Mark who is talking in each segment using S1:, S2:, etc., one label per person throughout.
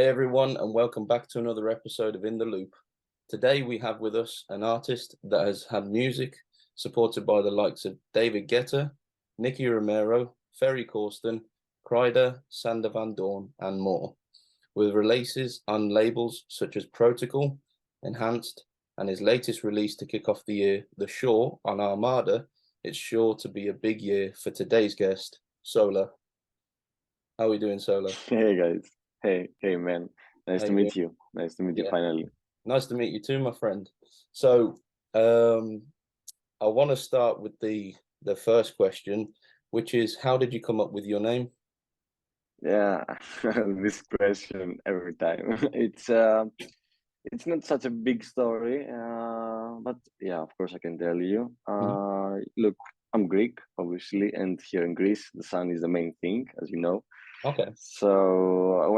S1: Hey everyone, and welcome back to another episode of In the Loop. Today we have with us an artist that has had music supported by the likes of David Guetta, Nicky Romero, Ferry Corsten, Kryder, Sander Van Doorn, and more, with releases on labels such as Protocol, Enhanced, and his latest release to kick off the year, The Shore on Armada. It's sure to be a big year for today's guest, Solr. How are we doing, Solr?
S2: Hey guys. Hey man. Nice
S1: How
S2: to
S1: you doing?
S2: meet you. Nice to meet you
S1: Yeah.
S2: finally.
S1: Nice to meet you too, my friend. So, um, I want to start with the first question, which is how did you come up with your name?
S2: Yeah, this question every time. It's not such a big story, but yeah, of course I can tell you.
S1: Mhm.
S2: Look, I'm Greek, obviously, and here in Greece, the sun is the main thing, as you know.
S1: Okay.
S2: So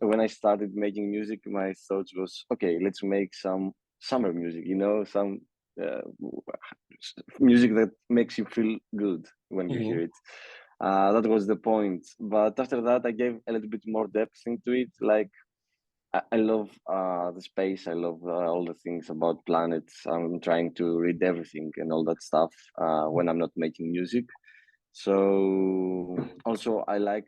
S2: when I started making music, my thoughts was, okay, let's make some summer music, some uh, music that makes you feel good when you hear
S1: Hmm.
S2: it. That was the point. But after that, I gave a little bit more depth into it. Like I love the space. I love all the things about planets. I'm trying to read everything and all that stuff when I'm not making music. So also I like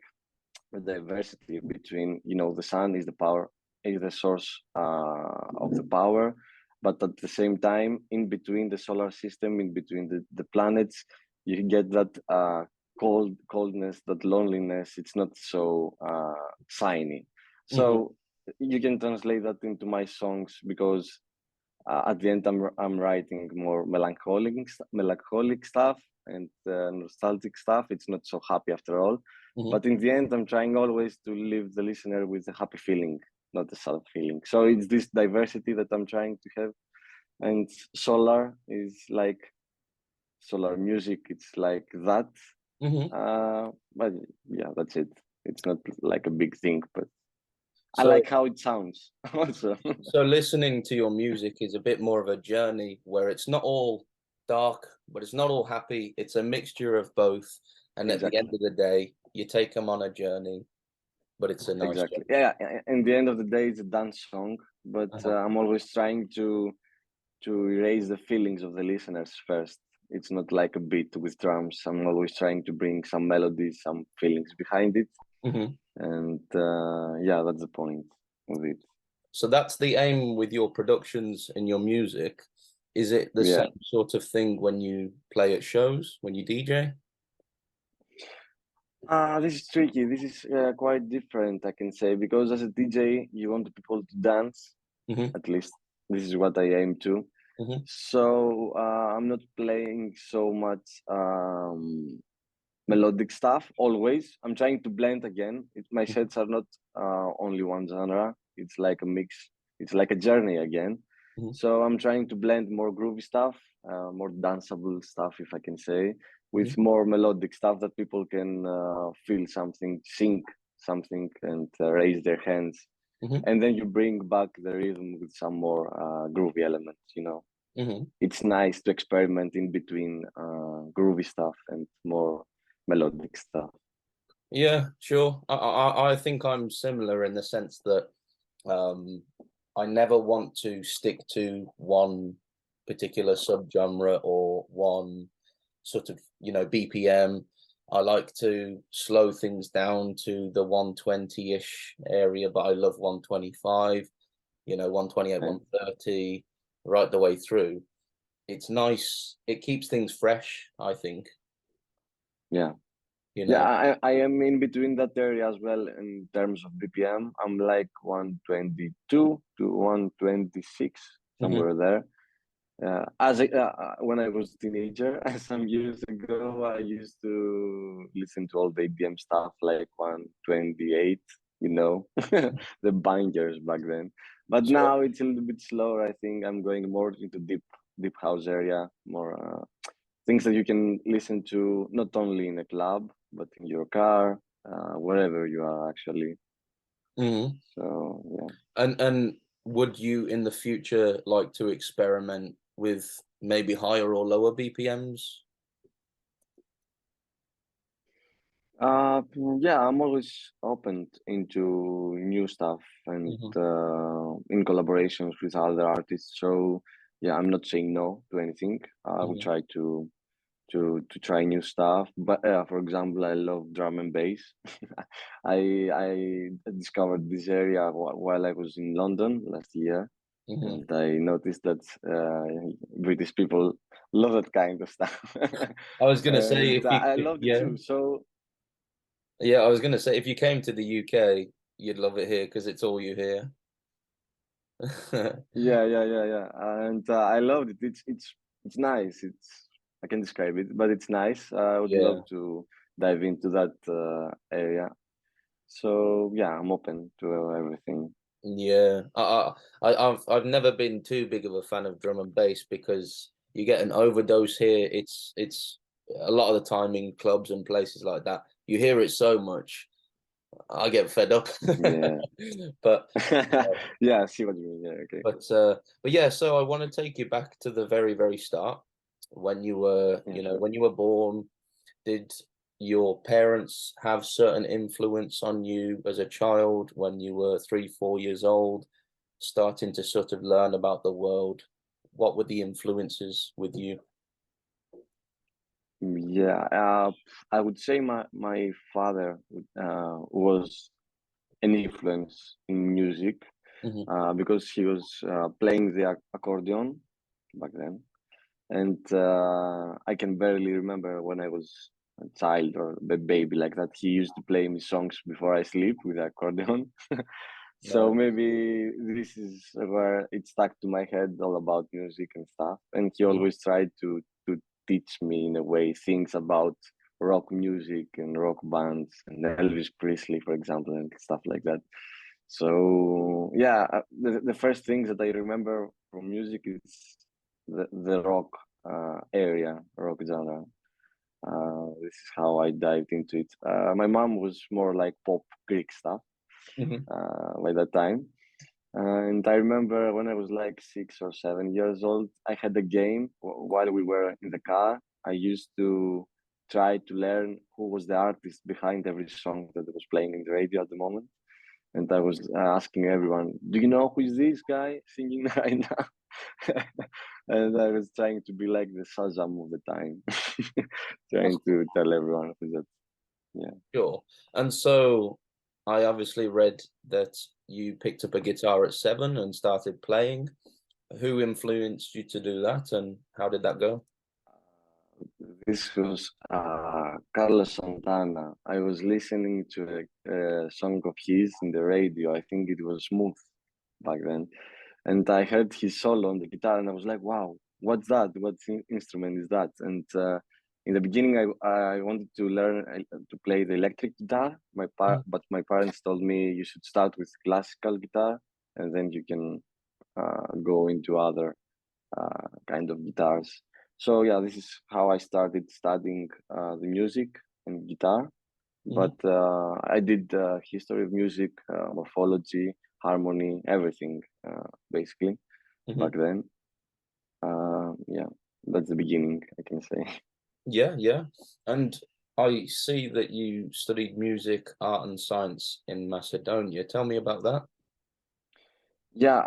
S2: the diversity between, the sun is the power, is the source of the power, but at the same time, in between the solar system, in between the planets, you get that coldness, that loneliness. It's not so shiny.
S1: Hmm.
S2: So you can translate that into my songs because at the end I'm writing more melancholic stuff and nostalgic stuff. It's not so happy after all,
S1: Hmm.
S2: but in the end I'm trying always to leave the listener with a happy feeling, not a sad feeling. So it's this diversity that I'm trying to have. And Solar is like solar music, it's like that.
S1: Hmm.
S2: But yeah, that's it. It's not like a big thing, but I
S1: So,
S2: like how it sounds also.
S1: so listening to your music is a bit more of a journey where it's not all dark, but it's not all happy. It's a mixture of both. And at the end
S2: Exactly.
S1: of the day, you take them on a journey, but it's a nice
S2: Exactly.
S1: journey.
S2: Yeah. In the end of the day, it's a dance song, but
S1: Uh-huh.
S2: I'm always trying to erase the feelings of the listeners first. It's not like a beat with drums. I'm always trying to bring some melodies, some feelings behind it,
S1: Hmm.
S2: and yeah, that's the point of it.
S1: So that's the aim with your productions and your music. Is it the
S2: Yeah.
S1: same sort of thing when you play at shows, when you DJ?
S2: This is tricky. This is quite different, I can say, because as a DJ, you want the people to dance.
S1: Hmm.
S2: At least this is what I aim to.
S1: Hmm.
S2: So I'm not playing so much melodic stuff always. I'm trying to blend again. My sets are not only one genre. It's like a mix. It's like a journey again.
S1: Hmm.
S2: So I'm trying to blend more groovy stuff, more danceable stuff, if I can say,
S1: Hmm.
S2: with more melodic stuff that people can feel something, sing something, and raise their hands.
S1: Hmm.
S2: And then you bring back the rhythm with some more groovy elements.
S1: Hmm.
S2: It's nice to experiment in between groovy stuff and more melodic stuff.
S1: Yeah, sure. I think I'm similar in the sense that um, I never want to stick to one particular subgenre or one sort of, BPM. I like to slow things down to the 120-ish area, but I love 125, 128,
S2: Okay.
S1: 130, right the way through. It's nice. It keeps things fresh, I think,
S2: Yeah.
S1: you
S2: Yeah,
S1: know.
S2: I am in between that area as well in terms of BPM. I'm like 122 to 126,
S1: Hmm.
S2: somewhere there. When I was a teenager, some years ago, I used to listen to all the EDM stuff like 128, the bangers back then. But
S1: Sure.
S2: now it's a little bit slower. I think I'm going more into deep house area, more things that you can listen to not only in a club but in your car, wherever you are actually.
S1: Hmm.
S2: So yeah.
S1: And would you in the future like to experiment with maybe higher or lower BPMs?
S2: Yeah, I'm always open into new stuff and
S1: Hmm.
S2: in collaborations with other artists. So yeah, I'm not saying no to anything. I will
S1: Hmm.
S2: try to try new stuff. But for example, I love drum and bass. I discovered this area while I was in London last year,
S1: Hmm.
S2: and I noticed that British people love that kind of stuff,
S1: I was gonna say
S2: and
S1: if you,
S2: I loved it
S1: yeah,
S2: too. So
S1: yeah, I was gonna say if you came to the UK, you'd love it here because it's all you hear.
S2: yeah, and I loved it. It's nice. It's I can describe it, but it's nice. I would love
S1: Yeah,
S2: to dive into that area. So yeah, I'm open to everything.
S1: yeah. I've never been too big of a fan of drum and bass because you get an overdose here. It's a lot of the time in clubs and places like that. You hear it so much, I get fed up.
S2: Yeah,
S1: But
S2: yeah, I see what you mean. Yeah, okay.
S1: but yeah. So I want to take you back to the very very start when you were
S2: Yeah, sure.
S1: when you were born. Did your parents have certain influence on you as a child when you were 3, 4 years old, starting to sort of learn about the world? What were the influences with you?
S2: Yeah, I would say my father was an influence in music
S1: Hmm.
S2: because he was playing the accordion back then. And I can barely remember when I was a child or a baby like that. He used to play me songs before I sleep with the accordion. So
S1: No.
S2: maybe this is where it stuck to my head all about music and stuff. And he
S1: Mhm.
S2: always tried to teach me in a way things about rock music and rock bands and Elvis Presley, for example, and stuff like that. So yeah, the first things that I remember from music is the rock area, rock genre. This is how I dived into it. My mom was more like pop Greek stuff
S1: Mhm.
S2: by that time. And I remember when I was like 6 or 7 years old, I had a game while we were in the car. I used to try to learn who was the artist behind every song that was playing in the radio at the moment. And I was asking everyone, "Do you know who is this guy singing right now?" And I was trying to be like the Shazam of the time, trying to tell everyone who's that. Yeah.
S1: Sure. And so I obviously read that you picked up a guitar at 7 and started playing. Who influenced you to do that, and how did that go?
S2: This was Carlos Santana. I was listening to a song of his in the radio. I think it was Smooth back then. And I heard his solo on the guitar and I was like, wow, what's that? What instrument is that? And in the beginning, I wanted to learn to play the electric guitar.
S1: Mhm.
S2: But my parents told me you should start with classical guitar and then you can go into other kind of guitars. So yeah, this is how I started studying the music and guitar.
S1: Mhm.
S2: But I did history of music, morphology, harmony, everything basically back
S1: Mhm.
S2: then. Yeah, that's the beginning, I can say.
S1: Yeah, yeah. And I see that you studied music, art, and science in Macedonia. Tell me about that.
S2: Yeah,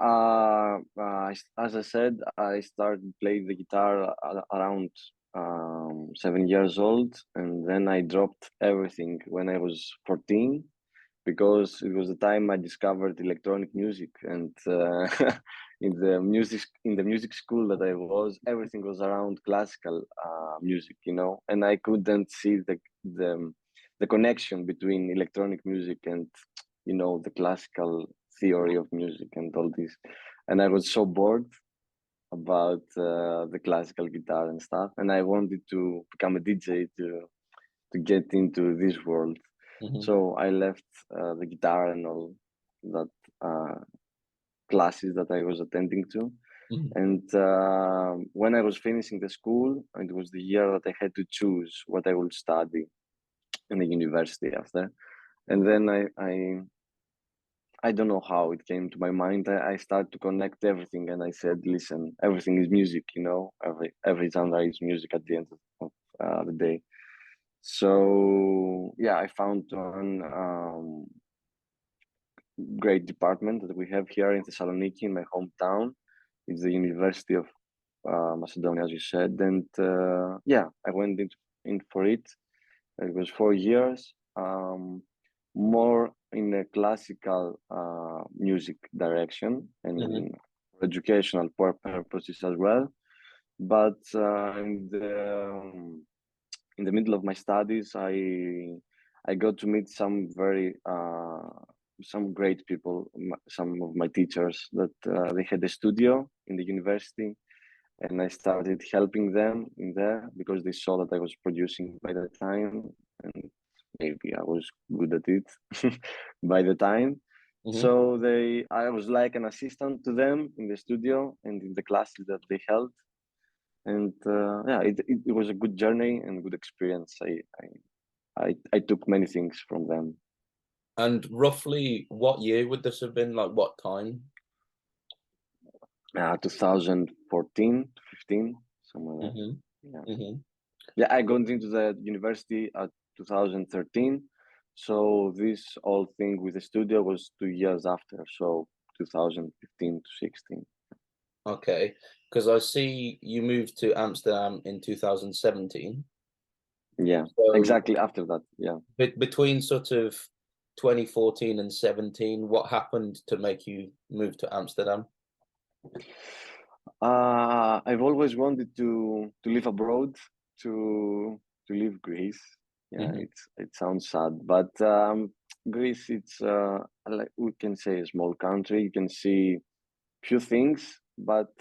S2: as I said, I started playing the guitar around 7 years old, and then I dropped everything when I was 14 because it was the time I discovered electronic music, and in the music school that I was, everything was around classical music, and I couldn't see the connection between electronic music and the classical theory of music and all this, and I was so bored about the classical guitar and stuff, and I wanted to become a DJ to get into this world.
S1: Hmm.
S2: So I left the guitar and all that classes that I was attending to.
S1: Hmm.
S2: And when I was finishing the school, it was the year that I had to choose what I would study in the university after. And then I don't know how it came to my mind. I started to connect everything, and I said, "Listen, everything is music. Every genre is music at the end of the day." So yeah, I found one great department that we have here in Thessaloniki, in my hometown. It's the University of Macedonia, as you said, and yeah, I went in for it. It was 4 years, more in a classical music direction
S1: Hmm.
S2: and for educational purposes as well. But in the middle of my studies, I got to meet some great people, some of my teachers that they had a studio in the university, and I started helping them in there because they saw that I was producing by the time, and maybe I was good at it by the time.
S1: Hmm.
S2: So I was like an assistant to them in the studio and in the classes that they held, and yeah, it was a good journey and good experience. I took many things from them.
S1: And roughly what year would this have been? Like what time?
S2: 2014, 15, somewhere there.
S1: Hmm.
S2: Yeah.
S1: Hmm.
S2: Yeah, I got into the university at 2013. So this whole thing with the studio was 2 years after. So 2015 to 16.
S1: Okay, because I see you moved to Amsterdam in 2017.
S2: Yeah,
S1: So
S2: exactly after that. Yeah.
S1: between sort of 2014 and 17, what happened to make you move to Amsterdam?
S2: I've always wanted to live abroad, to leave Greece. Yeah,
S1: Hmm.
S2: it sounds sad, but Greece, it's like we can say a small country. You can see few things, but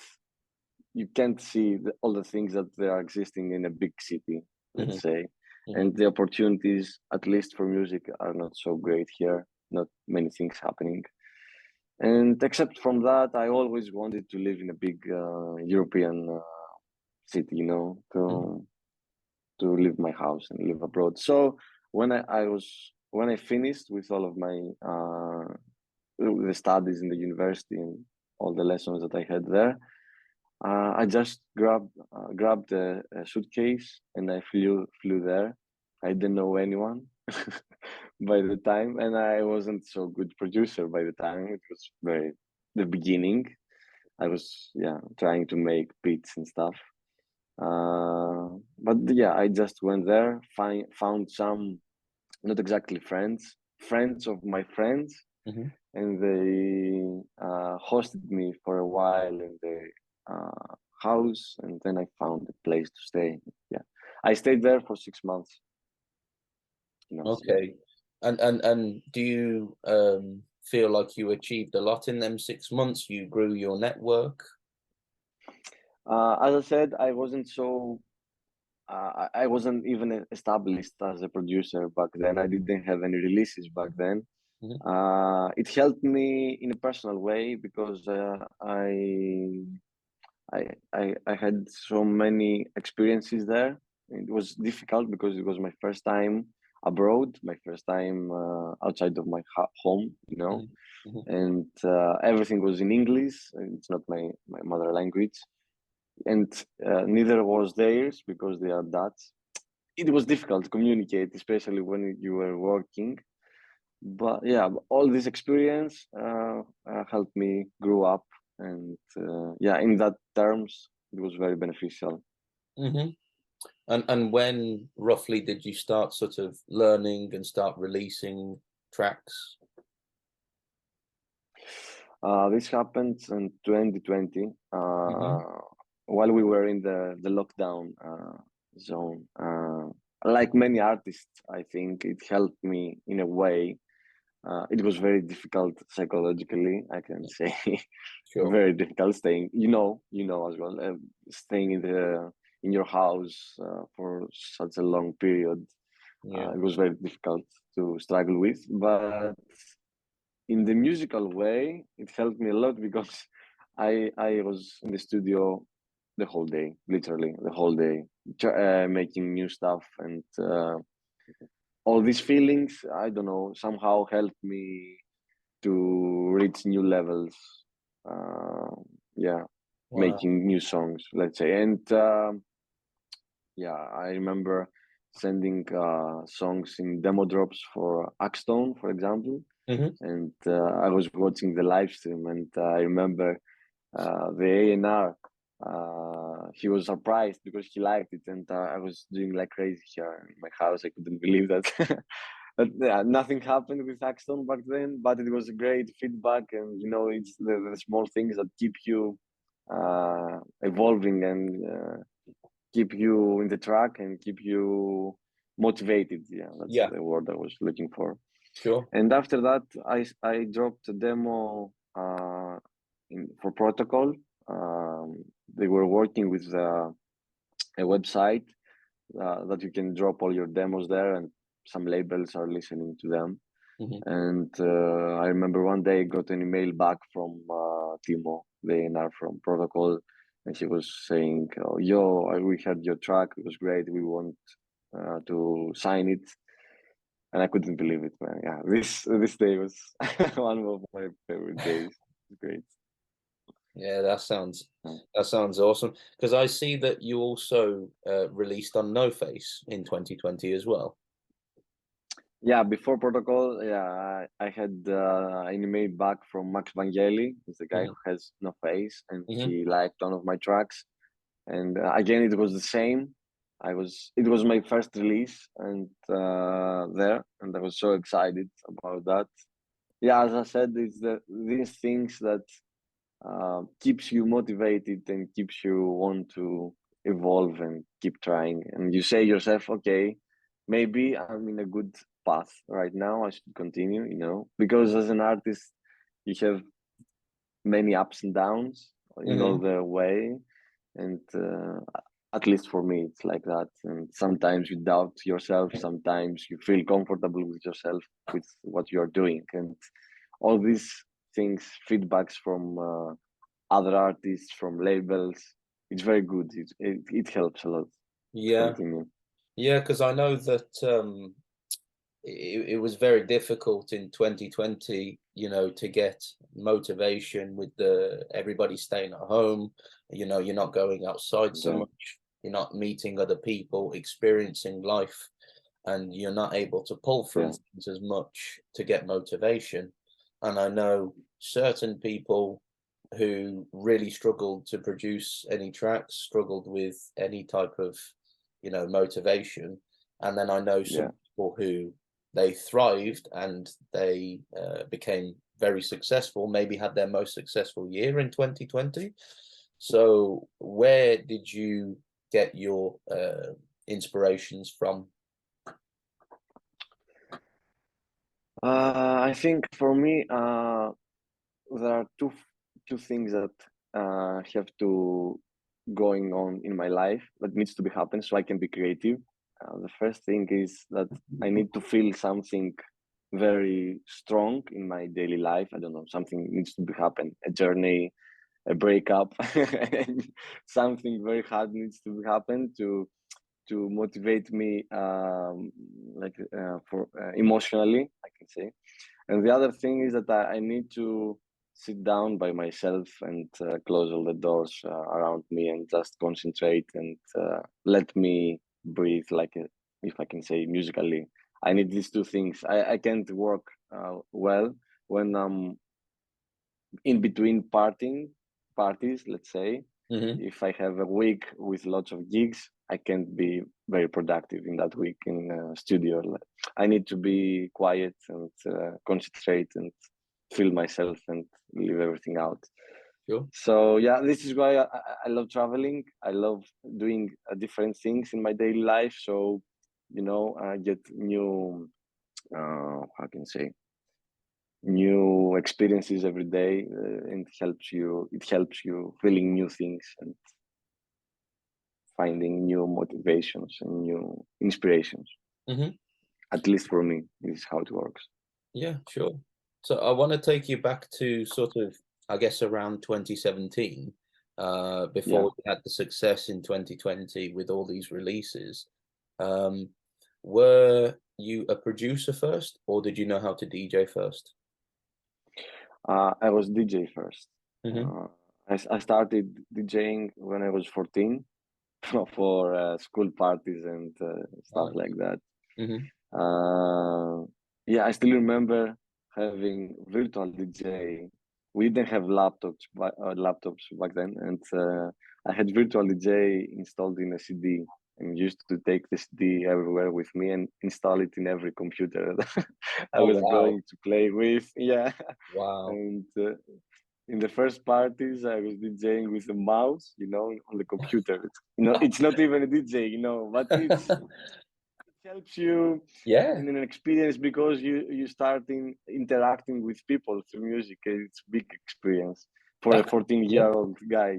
S2: you can't see all the things that they are existing in a big city,
S1: Hmm.
S2: let's say.
S1: Hmm.
S2: And the opportunities, at least for music, are not so great here. Not many things happening. And except from that, I always wanted to live in a big European city,
S1: Hmm.
S2: to leave my house and live abroad. So when I finished with all of my the studies in the university and all the lessons that I had there, I just grabbed a suitcase and I flew there. I didn't know anyone by the time, and I wasn't so good producer by the time. It was very the beginning. I was trying to make beats and stuff. But yeah, I just went there, found some not exactly friends of my friends,
S1: Hmm.
S2: and they hosted me for a while in the house, and then I found a place to stay. Yeah, I stayed there for 6 months in Amsterdam.
S1: Okay. And do you feel like you achieved a lot in them 6 months? You grew your network?
S2: As I said, I wasn't even established as a producer back then. I didn't have any releases back then.
S1: Hmm.
S2: It helped me in a personal way because I had so many experiences there. It was difficult because it was my first time abroad, my first time outside of my home,
S1: Hmm. Hmm.
S2: and everything was in English. And it's not my mother language, and neither was theirs because they are Dutch. It was difficult to communicate, especially when you were working. But yeah, all this experience helped me grow up, and yeah, in that terms, it was very beneficial.
S1: Hmm. And when roughly did you start sort of learning and start releasing tracks?
S2: This happened in 2020
S1: Hmm.
S2: while we were in the lockdown zone. Like many artists, I think it helped me in a way. It was very difficult psychologically, I can say.
S1: Sure.
S2: Very difficult staying, as well, staying in your house for such a long period.
S1: Yeah.
S2: It was very difficult to struggle with, but in the musical way, it helped me a lot because I was in the studio the whole day, literally the whole day, making new stuff, and all these feelings, I don't know, somehow helped me to reach new levels. Uh, yeah,
S1: Wow.
S2: making new songs, let's say, and yeah, I remember sending songs in demo drops for Axstone, for example.
S1: Hmm.
S2: And I was watching the live stream, and I remember the A&R. He was surprised because he liked it, and I was doing like crazy here in my house. I couldn't believe that. But nothing happened with Axstone back then, but it was great feedback, and it's the small things that keep you evolving and keep you in the track and keep you motivated. Yeah, that's
S1: Yeah,
S2: the word I was looking for.
S1: sure.
S2: And after that, I dropped a demo for Protocol. They were working with a website that you can drop all your demos there, and some labels are listening to them.
S1: Hmm.
S2: And I remember one day I got an email back from Timo, the A&R from Protocol, and he was saying, "Oh, yo, we heard your track. It was great. We want to sign it." And I couldn't believe it, man. Yeah, this day was one of my favorite days. It's great.
S1: Yeah, that sounds
S2: Mm.
S1: that sounds awesome. Because I see that you also released on No Face in 2020 as well.
S2: Yeah, before Protocol, yeah, I had an email back from Max Vangeli, who's the guy
S1: Hmm.
S2: who has No Face, and
S1: Hmm.
S2: he liked one of my tracks. And again, it was the same. It was my first release, and there, and I was so excited about that. Yeah, as I said, it's these things that keeps you motivated and keeps you want to evolve and keep trying. And you say yourself, okay, maybe I'm in a good path right now. I should continue, because as an artist, you have many ups and downs in all
S1: Hmm.
S2: the way. And at least for me, it's like that. And sometimes you doubt yourself. Sometimes you feel comfortable with yourself, with what you're doing. And all these things, feedbacks from other artists, from labels. It's very good. It helps a lot to
S1: Yeah,
S2: continue.
S1: yeah, because I know that it was very difficult in 2020, to get motivation with the everybody staying at home. You're not going outside so
S2: Yeah,
S1: much, you're not meeting other people, experiencing life, and you're not able to pull from
S2: yeah,
S1: things as much to get motivation. And I know certain people who really struggled to produce any tracks, struggled with any type of, motivation. And then I know some
S2: yeah.
S1: people who they thrived and they became very successful, maybe had their most successful year in 2020. So, where did you get your inspirations from?
S2: I think for me, there are two things that have to going on in my life that needs to be happen so I can be creative. The first thing is that I need to feel something very strong in my daily life. I don't know, something needs to be happen, a journey, a breakup, something very hard needs to happen to motivate me, like for emotionally, I can say. And the other thing is that I need to sit down by myself and close all the doors around me and just concentrate and let me breathe, like if I can say musically. I need these two things. I can't work well when I'm in between parties, let's say.
S1: Hmm.
S2: If I have a week with lots of gigs, I can't be very productive in that week in studio. I need to be quiet and concentrate and feel myself and leave everything out.
S1: Sure.
S2: So yeah, this is why I love traveling. I love doing different things in my daily life. So I get new, how can I say, new experiences every day, and it helps you feeling new things and finding new motivations and new inspirations.
S1: Hmm.
S2: At least for me, this is how it works.
S1: Yeah, sure. So I want to take you back to sort of, I guess, around 2017,
S2: Yeah.
S1: before we had the success in 2020 with all these releases. Um, were you a producer first, or did you know how to DJ first?
S2: I was DJ first.
S1: Hmm.
S2: uh, I started DJing when I was 14, for school parties and stuff
S1: Nice.
S2: like that.
S1: Hmm.
S2: Uh, yeah, I still remember having virtual DJ. We didn't have laptops back then, and I had virtual DJ installed in a CD and used to take the CD everywhere with me and install it in every computer that I
S1: Oh
S2: was
S1: wow,
S2: going to play with. Yeah,
S1: wow.
S2: and in the first parties, I was DJing with a mouse, on the computer. It's not even a DJ, but it helps you
S1: Yeah,
S2: in an experience because you start interacting with people through music. It's a big experience for a
S1: that
S2: 14-year
S1: yeah,
S2: old guy,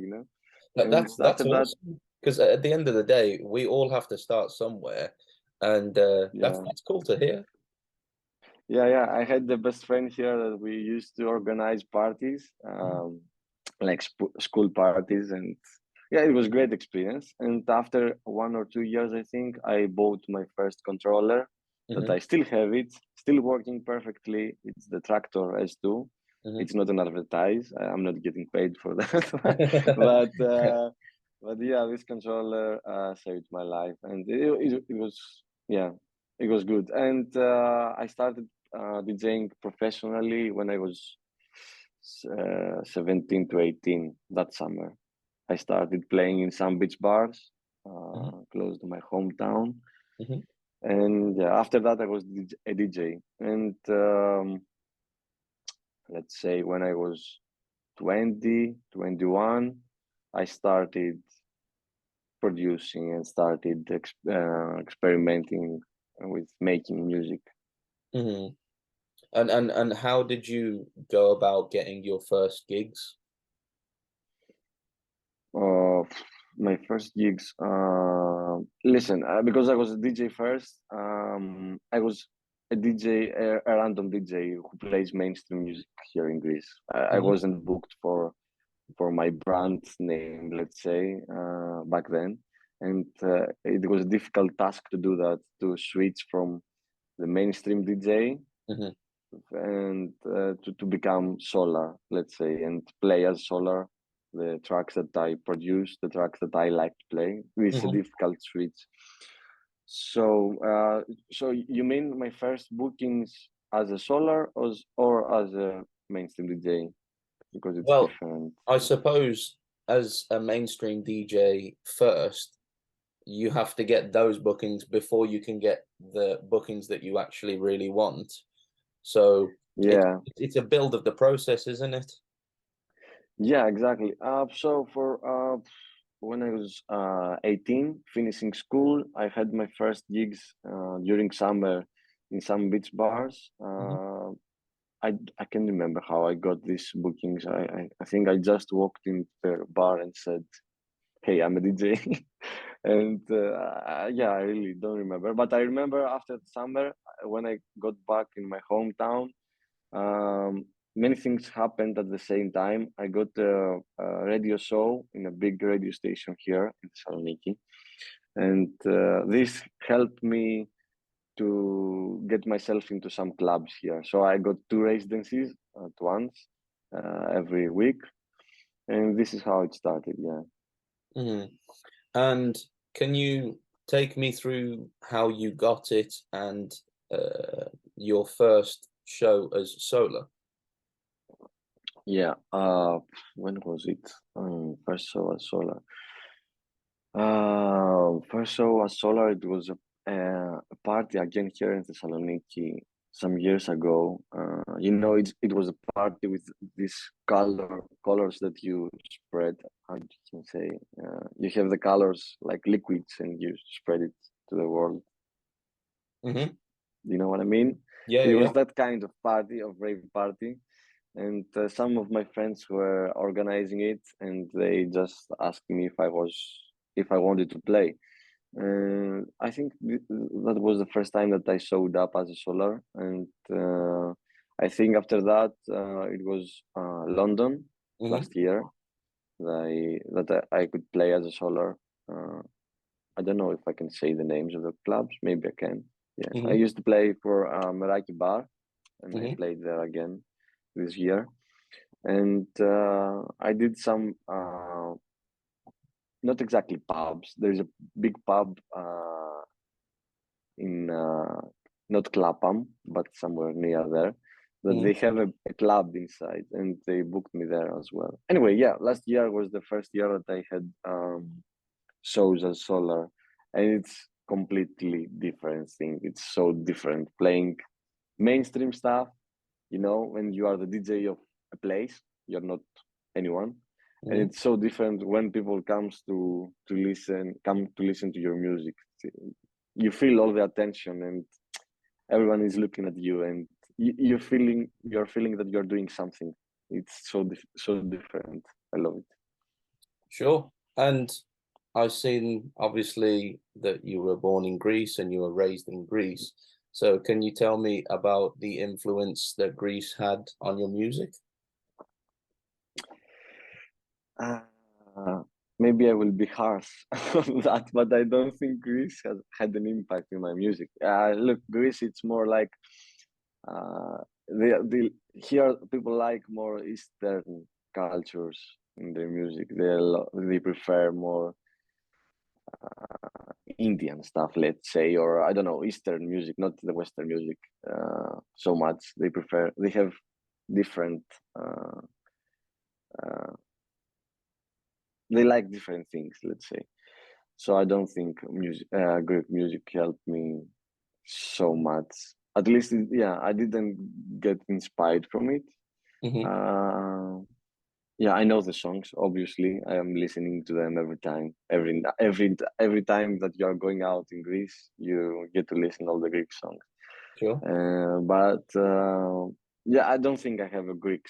S2: And
S1: that's
S2: after that,
S1: awesome. Because at the end of the day, we all have to start somewhere, and
S2: yeah,
S1: that's cool to hear.
S2: yeah. I had the best friend here that we used to organize parties, like school parties, and yeah, it was great experience. And after 1 or 2 years, I think I bought my first controller that
S1: Hmm.
S2: I still have it, still working perfectly. It's the Tractor S2.
S1: Hmm.
S2: It's not an advertise. I'm not getting paid for that, but yeah, this controller saved my life, and it was yeah, it was good. And I started DJing professionally when I was 17 to 18 that summer. I started playing in some beach bars close to my hometown.
S1: Hmm.
S2: And yeah, after that, I was a DJ. And let's say when I was 20, 21, I started producing and started experimenting with making music.
S1: Hmm. And how did you go about getting your first gigs?
S2: Uh, my first gigs. Listen, because I was a DJ first. I was a DJ, a random DJ who plays mainstream music here in Greece. I
S1: Hmm.
S2: wasn't booked for my brand name, let's say, back then, and it was a difficult task to do that, to switch from the mainstream DJ
S1: Hmm.
S2: and to become Solr, let's say, and play as Solr the tracks that I produce, the tracks that I like to play. It's a
S1: Hmm.
S2: difficult switch. So you mean my first bookings as a Solr or as a mainstream DJ? Because it's
S1: Well,
S2: different.
S1: I suppose as a mainstream DJ first, you have to get those bookings before you can get the bookings that you actually really want. So
S2: Yeah,
S1: it's a build of the process, isn't it?
S2: yeah, exactly. So for when I was 18, finishing school, I had my first gigs during summer in some beach bars.
S1: Hmm.
S2: I can remember how I got these bookings. I think I just walked into the bar and said, "Hey, I'm a DJ," and yeah, I really don't remember. But I remember after the summer when I got back in my hometown. Um, Many things happened at the same time. I got a radio show in a big radio station here in Thessaloniki, and this helped me to get myself into some clubs here. So I got two residencies at once every week, and this is how it started. Yeah.
S1: Hmm. And can you take me through how you got it and your first show as Solr?
S2: Yeah. When was it? First show at Solar. First show at Solar. It was a party again here in Thessaloniki some years ago. It was a party with these colors that you spread. How you can say? You have the colors like liquids, and you spread it to the world.
S1: Hmm.
S2: You know what I mean?
S1: Yeah,
S2: It was
S1: yeah.
S2: that kind of party, of rave party, and some of my friends were organizing it, and they just asked me if I wanted to play. I think that was the first time that I showed up as a Solar, and I think after that it was London
S1: Hmm.
S2: last year that I could play as a Solar. I don't know if I can say the names of the clubs. Maybe I can. Yeah, I
S1: Hmm.
S2: used to play for Meraki Bar, and I
S1: Hmm.
S2: played there again this year. And I did some not exactly pubs. There's a big pub in not Clapham, but somewhere near there. That
S1: Mm-hmm.
S2: they have a club inside, and they booked me there as well. Anyway, yeah, last year was the first year that I had shows as Solr, and it's completely different thing. It's so different playing mainstream stuff. You know, when you are the DJ of a place, you're not anyone, and
S1: Mm-hmm.
S2: it's so different when people come to listen to your music. You feel all the attention, and everyone is looking at you, and you're feeling that you're doing something. It's so different. I love it.
S1: Sure. And I've seen obviously that you were born in Greece and you were raised in Greece. So can you tell me about the influence that Greece had on your music?
S2: Uh, Maybe I will be harsh on that, but I don't think Greece has had an impact in my music. Look, Greece, it's more like the here people like more Eastern cultures in their music. They prefer more Indian stuff, let's say, or I don't know, Eastern music, not the Western music so much. They have different, uh, uh, they like different things, let's say. So I don't think Greek music helped me so much. At least, yeah, I didn't get inspired from it.
S1: Mm-hmm.
S2: Uh, yeah, I know the songs. Obviously, I am listening to them every time. Every time that you are going out in Greece, you get to listen all the Greek songs.
S1: Sure.
S2: But yeah, I don't think I have a Greek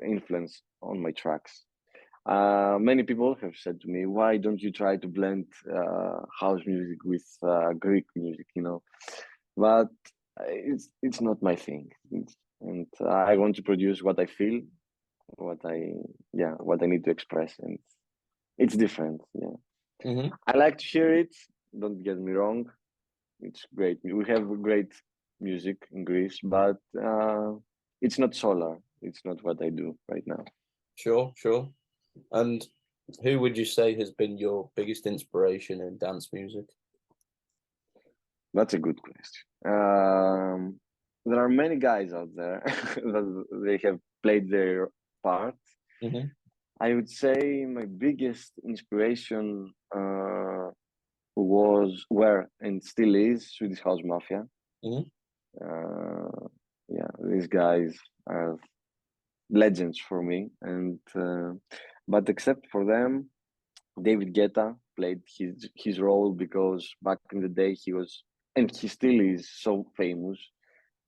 S2: influence on my tracks. Many people have said to me, "Why don't you try to blend house music with Greek music?" You know, but it's not my thing. And I want to produce what I feel, what I what I need to express, and it's different. Yeah,
S1: Mm-hmm.
S2: I like to hear it. Don't get me wrong; it's great. We have great music in Greece, but it's not Solar. It's not what I do right now.
S1: Sure, sure. And who would you say has been your biggest inspiration in dance music?
S2: That's a good question. There are many guys out there that they have played their part.
S1: Mm-hmm.
S2: I would say my biggest inspiration were and still is Swedish House Mafia.
S1: Mm-hmm.
S2: Yeah, these guys are legends for me. And but except for them, David Guetta played his role because back in the day he was, and he still is, so famous.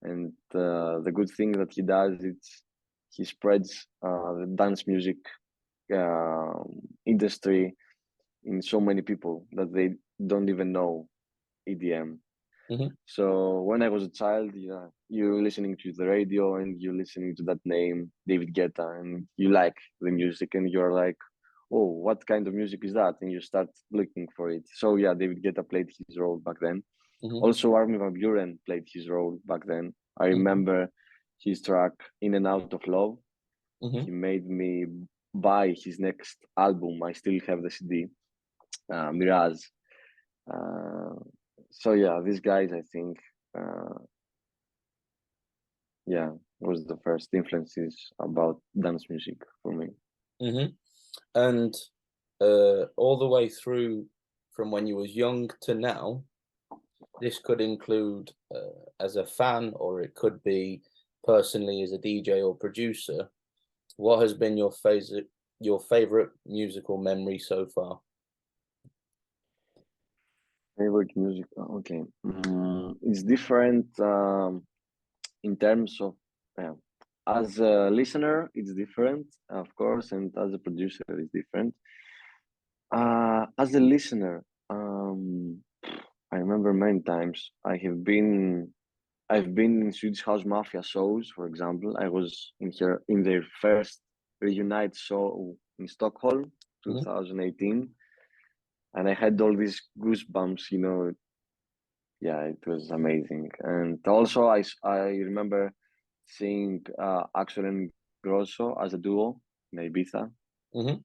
S2: And the good thing that he does is he spreads the dance music uh, industry in so many people that they don't even know EDM.
S1: Mm-hmm.
S2: So when I was a child, yeah, you're listening to the radio and you're listening to that name, David Guetta, and you like the music and you're like, oh, what kind of music is that? And you start looking for it. So yeah, David Guetta played his role back then.
S1: Mm-hmm.
S2: Also, Armin van Buuren played his role back then. I
S1: Mm-hmm.
S2: remember his track "In and Out of Love."
S1: Mm-hmm.
S2: He made me buy his next album. I still have the CD, Mirage. Uh, so yeah, these guys, I think, uh, yeah, was the first influences about dance music for me.
S1: Mm-hmm. And all the way through from when you was young to now, this could include as a fan, or it could be personally as a DJ or producer. What has been your favorite musical memory so far?
S2: Favorite music? Okay, it's different in terms of yeah. As a listener, it's different, of course, and as a producer, it's different. As a listener, I remember many times I've been in Swedish House Mafia shows, for example. I was in their first reunite show in Stockholm,
S1: Mm-hmm.
S2: 2018, and I had all these goosebumps. You know, yeah, it was amazing. And also, I remember seeing Axel and Grosso as a duo in Ibiza.
S1: Mm-hmm.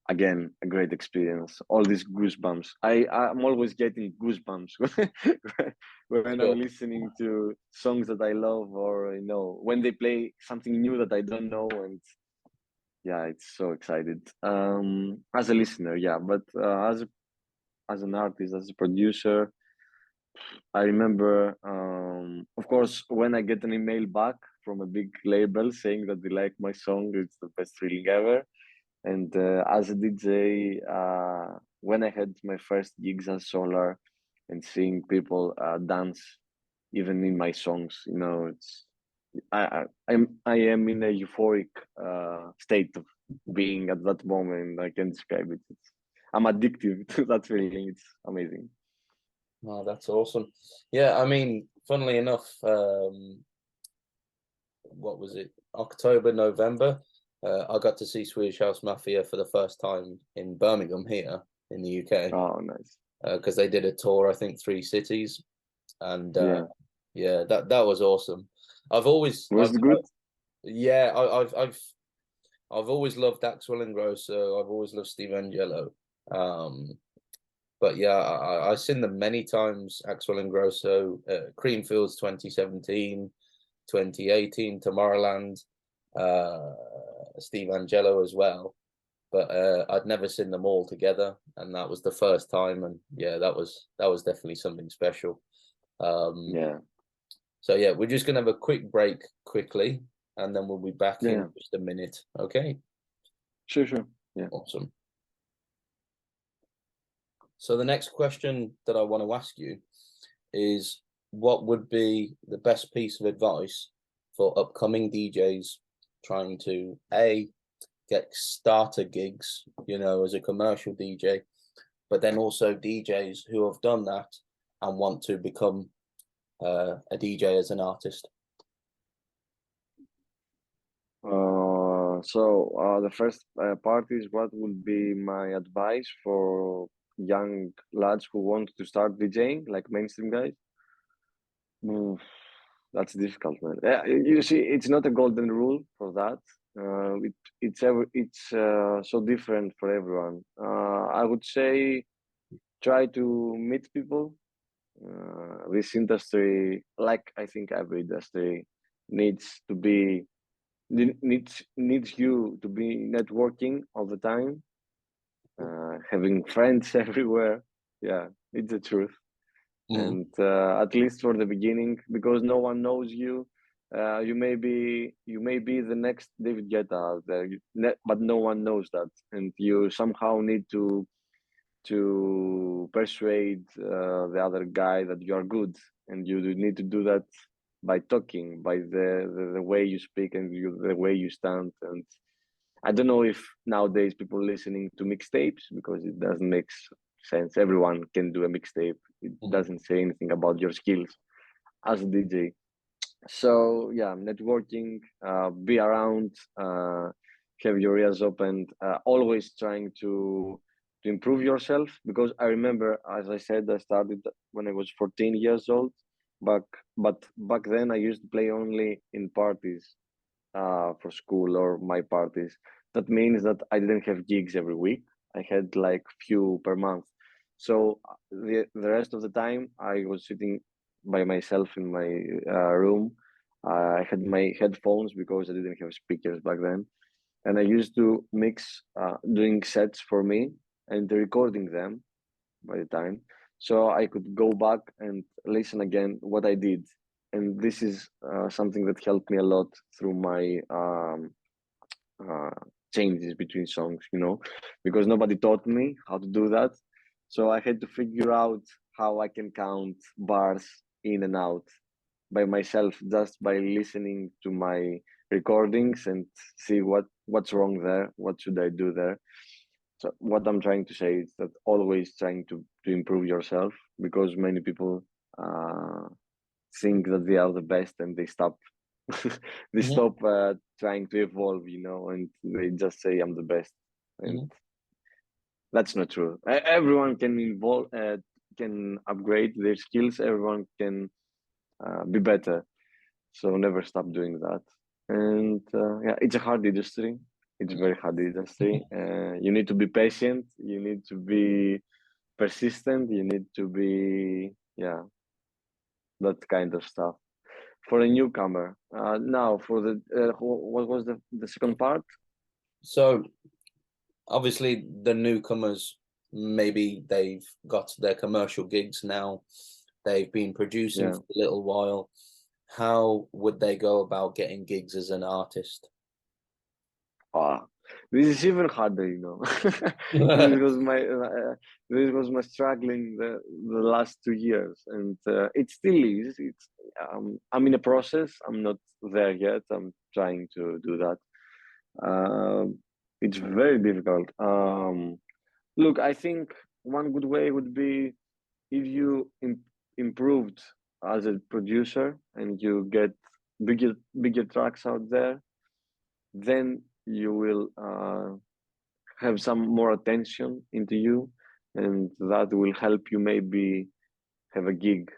S2: again, a great experience. All these goosebumps. I'm always getting goosebumps when I'm
S1: Sure.
S2: listening to songs that I love, or when they play something new that I don't know, and yeah, it's so excited. As a listener, yeah, but as an artist, as a producer, I remember, of course, when I get an email back from a big label saying that they like my song, it's the best feeling ever. And as a DJ, when I had my first gigs as Solar and seeing people dance, even in my songs, it's I am in a euphoric state of being at that moment. I can describe it. I'm addictive to that feeling. It's amazing.
S1: Oh, that's awesome. Yeah, I mean, funnily enough, what was it? October, November. I got to see Swedish House Mafia for the first time in Birmingham here in the UK
S2: Oh, nice.
S1: because they did a tour, I think 3 cities, and
S2: Yeah.
S1: yeah, that was awesome. I've always,
S2: Was it good?
S1: yeah, I've always loved Axwell and Grosso. I've always loved Steve Angelo. Um, but yeah, I've seen them many times. Axwell and Grosso, Creamfields 2017, 2018, Tomorrowland, uh, Steve Angelo as well. But I'd never seen them all together, and that was the first time. And yeah, that was definitely something special. Um,
S2: Yeah.
S1: so yeah, we're just gonna have a quick break quickly, and then we'll be back in
S2: Yeah.
S1: just a minute. Okay,
S2: Sure, sure. Yeah.
S1: awesome. So the next question that I want to ask you is, what would be the best piece of advice for upcoming DJs trying to get starter gigs, as a commercial DJ, but then also DJs who have done that and want to become a DJ as an artist?
S2: The first part is what would be my advice for young lads who want to start DJing, like mainstream guys? Mm, that's difficult, man. You see, it's not a golden rule for that. It's so different for everyone. I would say try to meet people. This industry, like I think every industry, needs to be needs you to be networking all the time, having friends everywhere. Yeah, it's the truth.
S1: Mm,
S2: And at least for the beginning, because no one knows you, you may be the next David Guetta out there, but no one knows that, and you somehow need to persuade the other guy that you are good, and you do need to do that by talking, by the way you speak and the way you stand. And I don't know if nowadays people listening to mixtapes, because it doesn't make sense. Everyone can do a mixtape. It
S1: mm,
S2: doesn't say anything about your skills as a DJ. So yeah, networking, be around, have your ears open, always trying to improve yourself. Because I remember, as I said, I started when I was 14 years old. Back, but back then I used to play only in parties, for school or my parties. That means that I didn't have gigs every week. I had like few per month. So the rest of the time I was sitting by myself in my room. I had my headphones because I didn't have speakers back then, and I used to mix, doing sets for me and recording them by the time, so I could go back and listen again what I did. And this is something that helped me a lot through my uh, changes between songs, because nobody taught me how to do that. So I had to figure out how I can count bars in and out by myself, just by listening to my recordings and see what's wrong there, what should I do there. So what I'm trying to say is that always trying to improve yourself, because many people uh, think that they are the best, and they stop they
S1: mhm,
S2: stop trying to evolve, and they just say I'm the best, and
S1: mhm,
S2: that's not true. Everyone can involve, can upgrade their skills. Everyone can be better. So never stop doing that. And yeah, it's a hard industry. It's very hard industry. You need to be patient. You need to be persistent. You need to be, yeah, that kind of stuff. For a newcomer. Now, for the what was the second part?
S1: So obviously the newcomers, maybe they've got their commercial gigs now, they've been producing
S2: Yeah.
S1: for a little while. How would they go about getting gigs as an artist?
S2: Ah, this is even harder, you know. This was my this was my struggling the last 2 years, and it still is. It's I'm in a process. I'm not there yet. I'm trying to do that. It's very difficult. Look, I think one good way would be if you improved as a producer and you get bigger tracks out there, then you will have some more attention into you, and that will help you maybe have a gig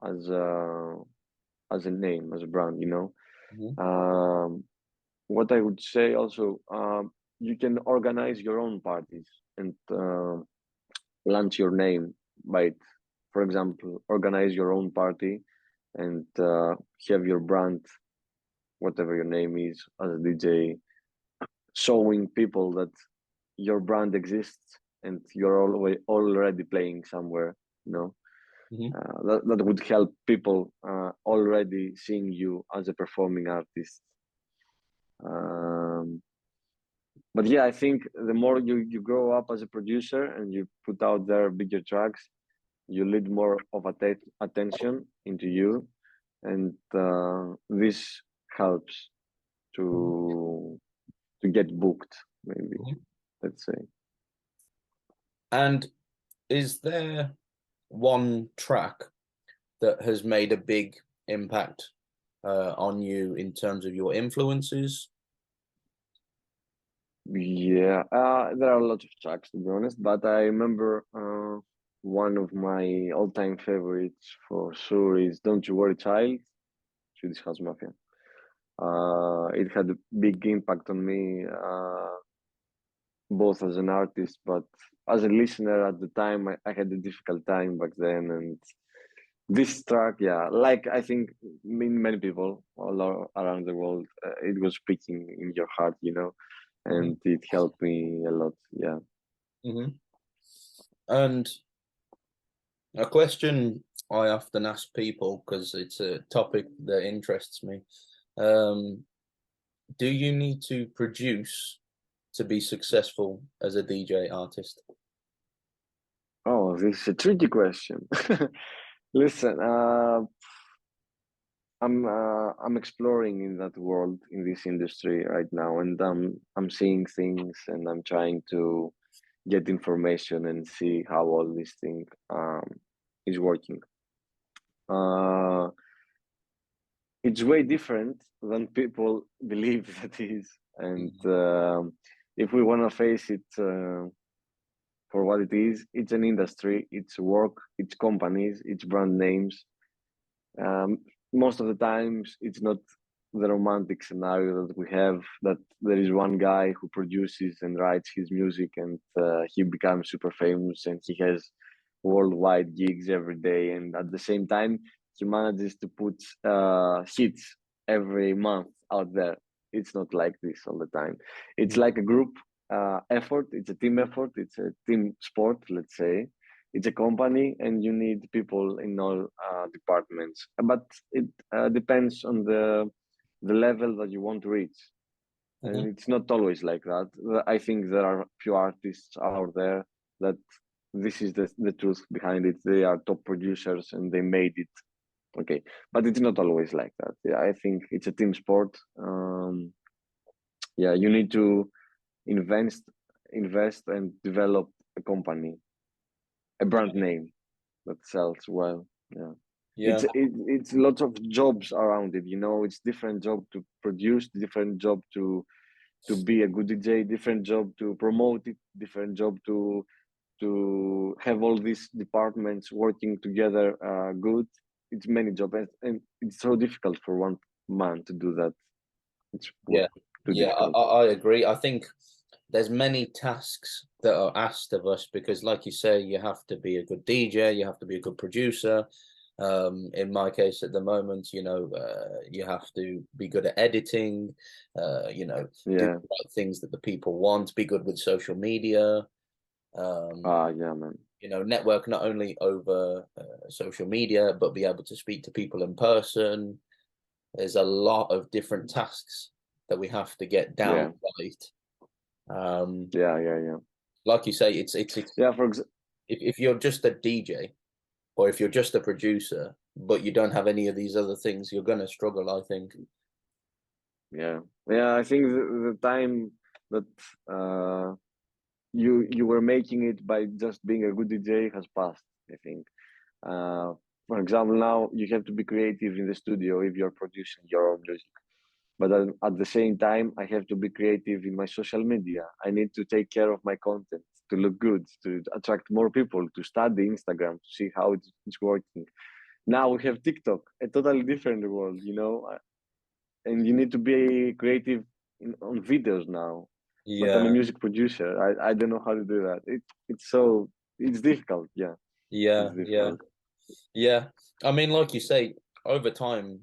S2: as a name, as a brand, you know.
S1: Mhm,
S2: What I would say also, you can organize your own parties and launch your name by it. For example, organize your own party and have your brand, whatever your name is, as a DJ, showing people that your brand exists and you're already playing somewhere, you know.
S1: mhm,
S2: That would help people already seeing you as a performing artist. Um, but yeah, I think the more you grow up as a producer and you put out there bigger tracks, you lead more of attention into you, and this helps
S1: mhm,
S2: to get booked, maybe,
S1: mhm.
S2: let's say.
S1: And is there one track that has made a big impact on you in terms of your influences?
S2: Yeah, there are a lot of tracks to be honest, but I remember one of my all-time favorites for sure is "Don't You Worry, Child," Swedish House Mafia. It had a big impact on me, both as an artist, but as a listener at the time. I had a difficult time back then, and this track, yeah, like I think many people around the world, it was speaking in your heart, you know,
S1: Mhm,
S2: and it helped me a lot. Yeah.
S1: mhm. And a question I often ask people, because it's a topic that interests me. Um, do you need to produce to be successful as a DJ artist?
S2: Oh, this is a tricky question. Listen, I'm exploring in that world, in this industry right now, and I'm seeing things, and I'm trying to get information and see how all this thing is working. Uh, it's way different than people believe that is, and
S1: Mhm,
S2: if we want to face it for what it is, it's an industry, it's work, it's companies, it's brand names. Um, Most of the times, it's not the romantic scenario that we have, that there is one guy who produces and writes his music, and he becomes super famous and he has worldwide gigs every day. And at the same time, he manages to put hits every month out there. It's not like this all the time. It's
S1: mhm,
S2: like a group effort, it's a team effort, it's a team sport, let's say. It's a company and you need people in all departments, but it depends on the level that you want to reach, and
S1: mhm,
S2: it's not always like that. I think there are few artists out there that this is the truth behind it. They are top producers and they made it. Okay, but it's not always like that. Yeah, I think it's a team sport. Yeah, you need to invest invest and develop a company, a
S1: yeah,
S2: brand name that sells well. Yeah,
S1: yeah,
S2: it's lots of jobs around it. You know, it's different job to produce, different job to be a good DJ, different job to promote it, different job to have all these departments working together. Good. It's many jobs, and it's so difficult for one man to do that. It's
S1: yeah.
S2: too
S1: Yeah,
S2: difficult.
S1: I agree. I think there's many tasks that are asked of us because, like you say, you have to be a good DJ, you have to be a good producer. In my case, at the moment, you have to be good at editing. Do
S2: Yeah.
S1: the right things that the people want. Be good with social media. Um,
S2: Yeah, man.
S1: network not only over social media, but be able to speak to people in person. There's a lot of different tasks that we have to get down
S2: Yeah.
S1: right. Um,
S2: Yeah.
S1: like you say, it's
S2: Yeah.
S1: if you're just a DJ or if you're just a producer, but you don't have any of these other things, you're gonna struggle, I think.
S2: Yeah. Yeah. I think the time that you were making it by just being a good DJ has passed, I think. For example, now you have to be creative in the studio if you're producing your own music. But at the same time, I have to be creative in my social media. I need to take care of my content to look good, to attract more people, to study Instagram, to see how it's working. Now we have TikTok, a totally different world, and you need to be creative on videos now. But I'm a
S1: Yeah,
S2: music producer. I don't know how to do that. It's difficult. Yeah,
S1: yeah,
S2: it's
S1: yeah,
S2: difficult.
S1: yeah. I mean, like you say, over time,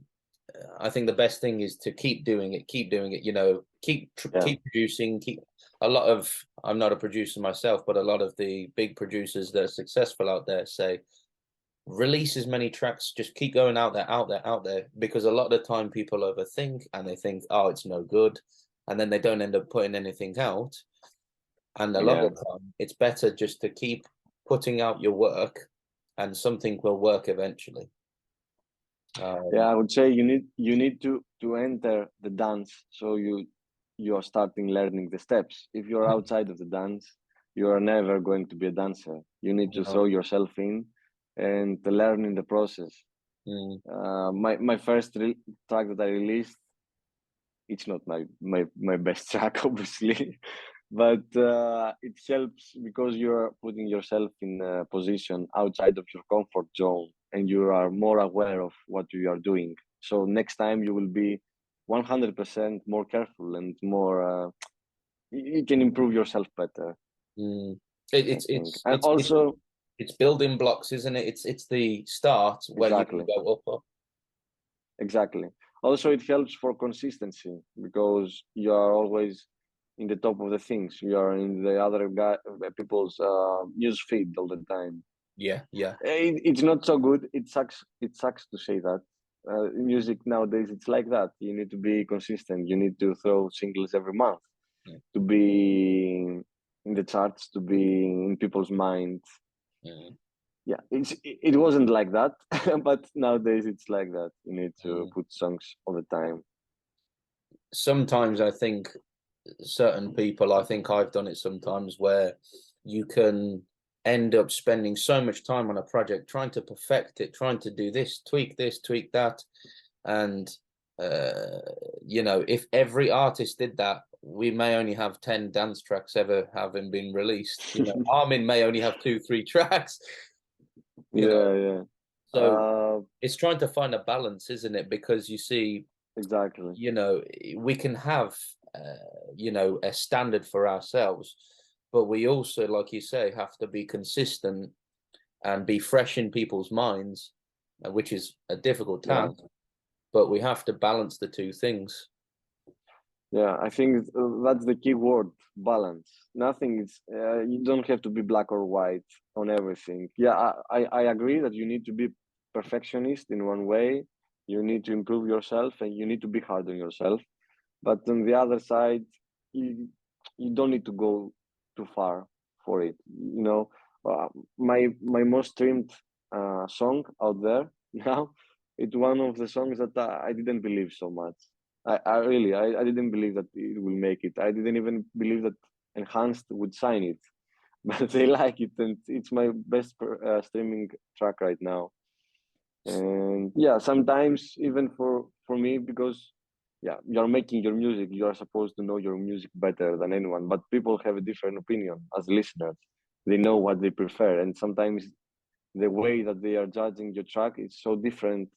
S1: I think the best thing is to keep doing it, keep doing it.
S2: Yeah,
S1: Keep producing. Keep a lot of. I'm not a producer myself, but a lot of the big producers that are successful out there say release as many tracks, just keep going out there, out there, out there, because a lot of the time people overthink and they think, oh, it's no good, and then they don't end up putting anything out. And a lot
S2: yeah,
S1: of the time, it's better just to keep putting out your work, and something will work eventually.
S2: yeah.
S1: Um,
S2: I would say you need to enter the dance, so you are starting learning the steps. If you're outside of the dance, you are never going to be a dancer. You need to throw
S1: no,
S2: yourself in and to learn in the process.
S1: mm,
S2: My first track that I released, it's not my best track, obviously, but it helps because you're putting yourself in a position outside of your comfort zone and you are more aware of what you are doing. So next time you will be 100% more careful and more you can improve yourself better,
S1: mm.
S2: I
S1: It's
S2: think.
S1: it's
S2: And
S1: it's it's
S2: also,
S1: it's building blocks, isn't it? It's the start where you can
S2: exactly,
S1: go up.
S2: exactly. Also, it helps for consistency because you are always in the top of the things. You are in the other guy people's news feed all the time.
S1: Yeah, yeah,
S2: It's not so good. It sucks. It sucks to say that. Music nowadays, it's like that. You need to be consistent. You need to throw singles every month
S1: yeah,
S2: to be in the charts, to be in people's minds.
S1: yeah,
S2: Yeah, it wasn't like that, but nowadays it's like that. You need to
S1: yeah.
S2: put songs all the time.
S1: Sometimes I think certain people, I think I've done it sometimes, where you can end up spending so much time on a project trying to perfect it, trying to do this, tweak that. And, uh, if every artist did that, we may only have 10 dance tracks ever having been released. Armin may only have two, three tracks, you know.
S2: Yeah, yeah.
S1: So
S2: Uh,
S1: it's trying to find a balance, isn't it? Because you see,
S2: exactly.
S1: we can have a standard for ourselves, but we also, like you say, have to be consistent and be fresh in people's minds, which is a difficult
S2: Yeah.
S1: task, but we have to balance the two things.
S2: Yeah, I think that's the key word, balance. Nothing is, you don't have to be black or white on everything. Yeah, I agree that you need to be perfectionist in one way. You need to improve yourself and you need to be hard on yourself. But on the other side, you, you don't need to go too far for it. My most streamed song out there now, it's one of the songs that I didn't believe so much. I really I didn't believe that it will make it. I didn't even believe that Enhanced would sign it, but they like it, and it's my best streaming track right now. And yeah, sometimes even for me, because yeah, you're making your music, you are supposed to know your music better than anyone, but people have a different opinion as listeners. They know what they prefer, and sometimes the way that they are judging your track is so different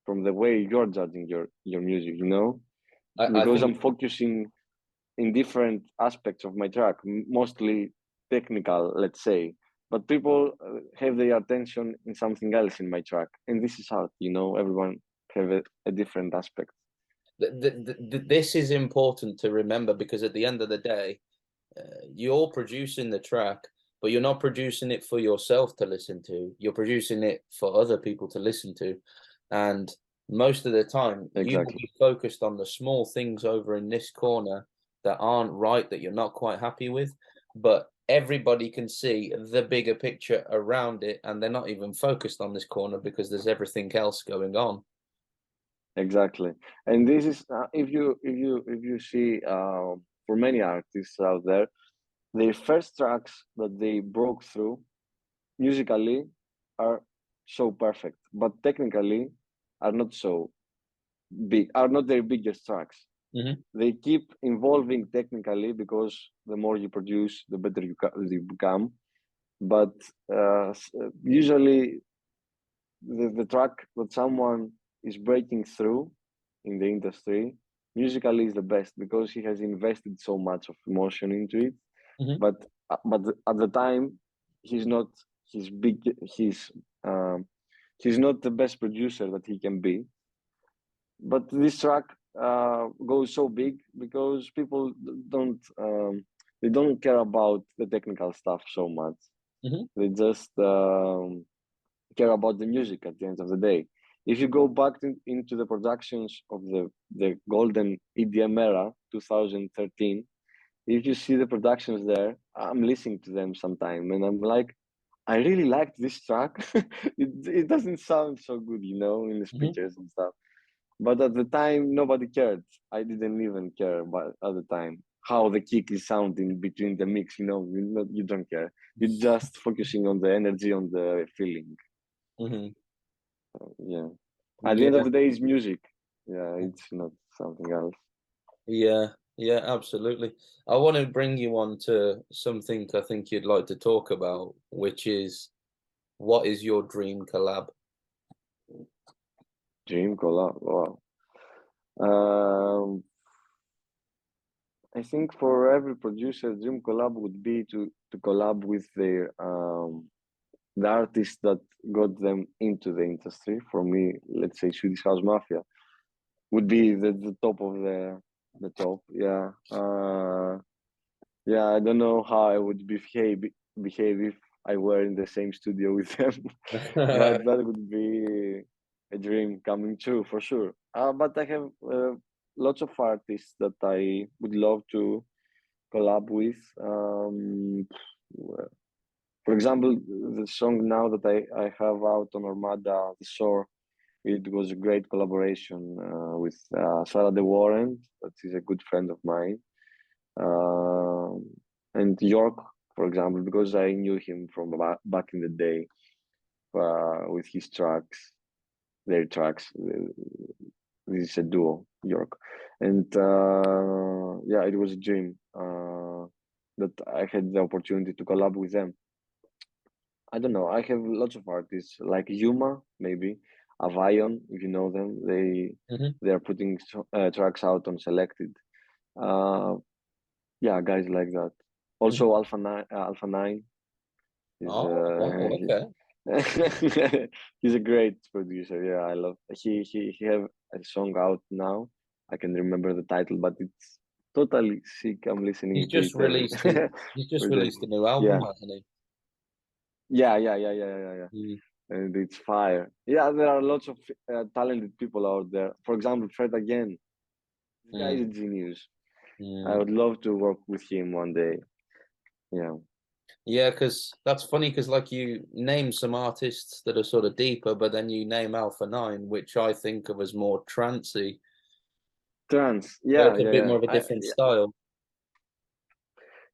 S2: from the way you're judging your music,
S1: I
S2: because
S1: think
S2: I'm focusing in different aspects of my track, mostly technical, let's say. But people have their attention in something else in my track, and this is art. Everyone have a different aspect.
S1: This is important to remember because at the end of the day, you're producing the track, but you're not producing it for yourself to listen to. You're producing it for other people to listen to. And most of the time, you will
S2: Exactly.
S1: be focused on the small things over in this corner that aren't right, that you're not quite happy with. But everybody can see the bigger picture around it, and they're not even focused on this corner because there's everything else going on.
S2: Exactly. And this is if you see for many artists out there, their first tracks that they broke through musically are so perfect, but technically are not so big, are not their biggest tracks.
S1: Mm-hmm.
S2: They keep evolving technically because the more you produce, the better you become. But usually, the track that someone is breaking through in the industry musically is the best because he has invested so much of emotion into it.
S1: Mm-hmm.
S2: But at the time, he's not his big um, he's not the best producer that he can be. But this track goes so big because people don't care about the technical stuff so much.
S1: Mm-hmm.
S2: They just care about the music at the end of the day. If you go back into the productions of the golden EDM era, 2013, if you see the productions there, I'm listening to them sometime and I'm like, I really liked this track. it doesn't sound so good, in the
S1: Mm-hmm.
S2: speakers and stuff. But at the time, nobody cared. I didn't even care about at the time how the kick is sounding between the mix. You don't care. You're just focusing on the energy, on the feeling.
S1: Mm-hmm.
S2: Yeah. At the end of
S1: Yeah.
S2: the day, it's music. Yeah, it's not something else.
S1: Yeah, yeah, absolutely. I want to bring you on to something I think you'd like to talk about, which is what is your dream collab?
S2: Dream collab. Wow. Um, I think for every producer, dream collab would be to collab with the artist that got them into the industry. For me, let's say Swedish House Mafia would be the top of the top. Yeah. Yeah, I don't know how I would behave if I were in the same studio with them, but that would be a dream coming true for sure. But I have lots of artists that I would love to collab with. For example, the song now that I have out on Armada, the Solr, it was a great collaboration with Sarah De Warren, that is a good friend of mine, uh, and York, for example, because I knew him from back in the day with his tracks, their tracks. This is a duo, York, and yeah, it was a dream that I had the opportunity to collab with them. I don't know. I have lots of artists like Yuma, maybe Avion, if you know them. They
S1: Mhm.
S2: they are putting tracks out on Selected. Uh, yeah, guys like that.
S1: Mhm.
S2: Also, Alpha 9 is
S1: Oh, wow, okay.
S2: he's a great producer. Yeah, I love. He have a song out now. I can remember the title, but it's totally sick. I'm
S1: He's
S2: listening to
S1: just
S2: it every
S1: released his he's just
S2: every day.
S1: released a new album,
S2: Yeah,
S1: hasn't
S2: yeah.
S1: he?
S2: And it's fire. Yeah, there are lots of talented people out there. For example, Fred again. This guy is
S1: Mm,
S2: a genius. I
S1: mm.
S2: would love to work with him one day. Yeah.
S1: Yeah, because that's funny because like you name some artists that are sort of deeper, but then you name Alpha 9, which I think of as more trancey.
S2: Trance.
S1: So
S2: Yeah,
S1: it's a
S2: yeah,
S1: bit
S2: yeah.
S1: more of a different style.